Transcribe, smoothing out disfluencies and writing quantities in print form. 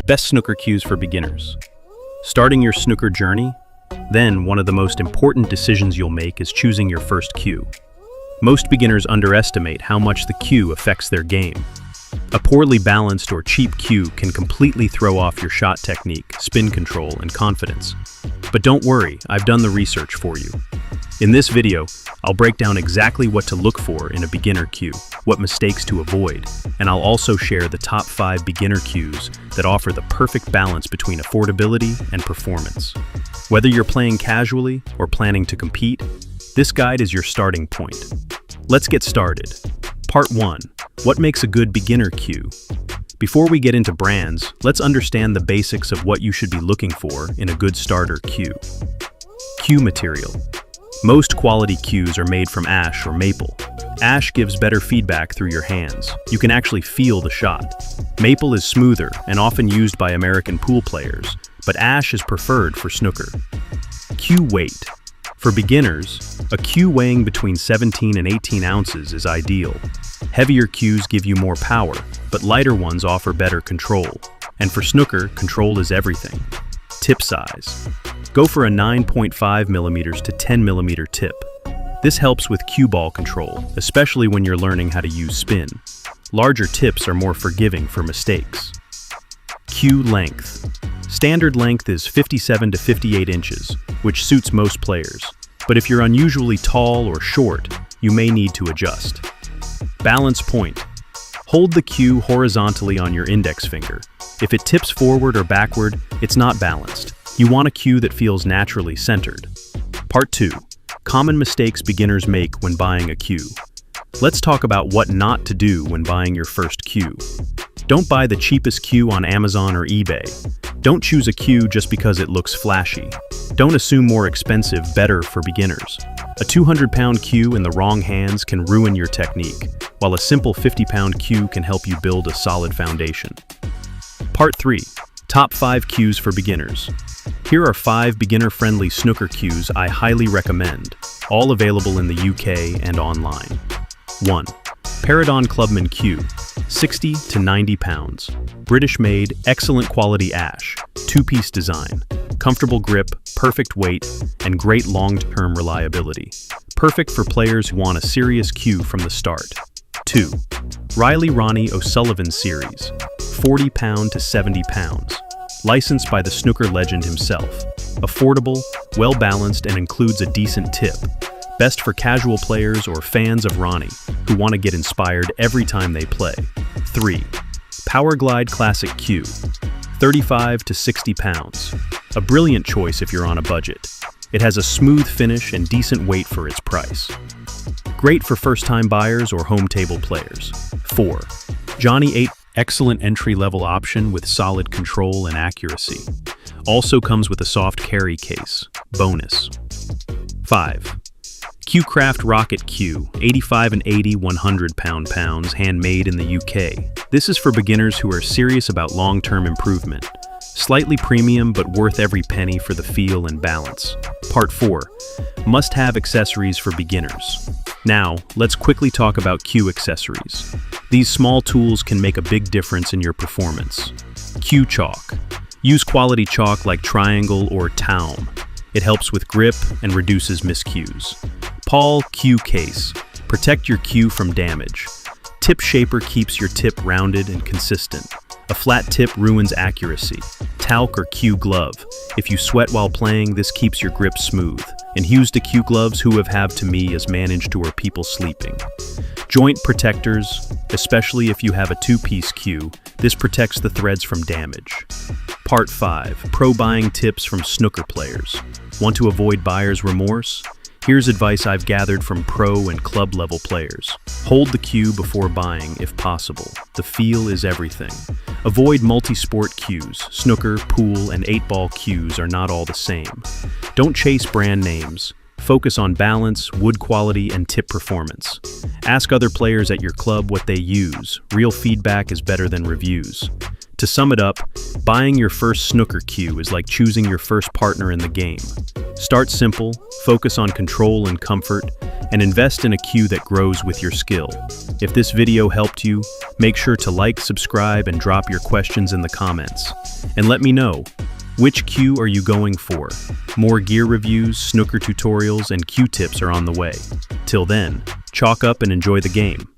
Best snooker cues for beginners. Starting your snooker journey? Then, one of the most important decisions you'll make is choosing your first cue. Most beginners underestimate how much the cue affects their game. A poorly balanced or cheap cue can completely throw off your shot technique, spin control, and confidence. But don't worry, I've done the research for you. In this video, I'll break down exactly what to look for in a beginner cue, what mistakes to avoid, and I'll also share the top 5 beginner cues that offer the perfect balance between affordability and performance. Whether you're playing casually or planning to compete, this guide is your starting point. Let's get started. Part 1. What makes a good beginner cue? Before we get into brands, let's understand the basics of what you should be looking for in a good starter cue. Cue material. Most quality cues are made from ash or maple. Ash gives better feedback through your hands. You can actually feel the shot. Maple is smoother and often used by American pool players, but ash is preferred for snooker. Cue weight. For beginners, a cue weighing between 17 and 18 ounces is ideal. Heavier cues give you more power, but lighter ones offer better control. And for snooker, control is everything. Tip size. Go for a 9.5mm to 10mm tip. This helps with cue ball control, especially when you're learning how to use spin. Larger tips are more forgiving for mistakes. Cue length. Standard length is 57 to 58 inches, which suits most players. But if you're unusually tall or short, you may need to adjust. Balance point. Hold the cue horizontally on your index finger. If it tips forward or backward, it's not balanced. You want a cue that feels naturally centered. Part 2. Common mistakes beginners make when buying a cue. Let's talk about what not to do when buying your first cue. Don't buy the cheapest cue on Amazon or eBay. Don't choose a cue just because it looks flashy. Don't assume more expensive, better for beginners. A 200-pound cue in the wrong hands can ruin your technique, while a simple 50-pound cue can help you build a solid foundation. Part 3. Top 5 cues for beginners. Here are 5 beginner-friendly snooker cues I highly recommend, all available in the UK and online. 1. Paradon Clubman Cue, 60 to 90 pounds. British-made, excellent quality ash, 2-piece design, comfortable grip, perfect weight, and great long-term reliability. Perfect for players who want a serious cue from the start. 2. Riley Ronnie O'Sullivan Series, 40 pound to 70 pounds. Licensed by the snooker legend himself. Affordable, well-balanced, and includes a decent tip. Best for casual players or fans of Ronnie who want to get inspired every time they play. 3. Powerglide Classic Cue, 35 to 60 pounds. A brilliant choice if you're on a budget. It has a smooth finish and decent weight for its price. Great for first-time buyers or home table players. 4. Johnny 8. Excellent entry-level option with solid control and accuracy. Also comes with a soft carry case. Bonus. 5. Cuecraft Rocket Cue, 85 and 80 100 pounds, handmade in the UK. This is for beginners who are serious about long-term improvement. Slightly premium, but worth every penny for the feel and balance. Part 4. Must-have accessories for beginners. Now, let's quickly talk about cue accessories. These small tools can make a big difference in your performance. Cue chalk. Use quality chalk like Triangle or Taum. It helps with grip and reduces miscues. Paul Cue Case. Protect your cue from damage. Tip shaper keeps your tip rounded and consistent. A flat tip ruins accuracy. Talc or cue glove. If you sweat while playing, this keeps your grip smooth. And Hughes to cue gloves who have to me as managed to or people sleeping. Joint protectors, especially if you have a 2-piece cue, this protects the threads from damage. Part 5. Pro buying tips from snooker players. Want to avoid buyer's remorse? Here's advice I've gathered from pro and club level players. Hold the cue before buying if possible. The feel is everything. Avoid multi-sport cues. Snooker, pool, and 8-ball cues are not all the same. Don't chase brand names. Focus on balance, wood quality, and tip performance. Ask other players at your club what they use. Real feedback is better than reviews. To sum it up, buying your first snooker cue is like choosing your first partner in the game. Start simple, focus on control and comfort, and invest in a cue that grows with your skill. If this video helped you, make sure to like, subscribe, and drop your questions in the comments. And let me know, which cue are you going for? More gear reviews, snooker tutorials, and cue tips are on the way. Till then, chalk up and enjoy the game.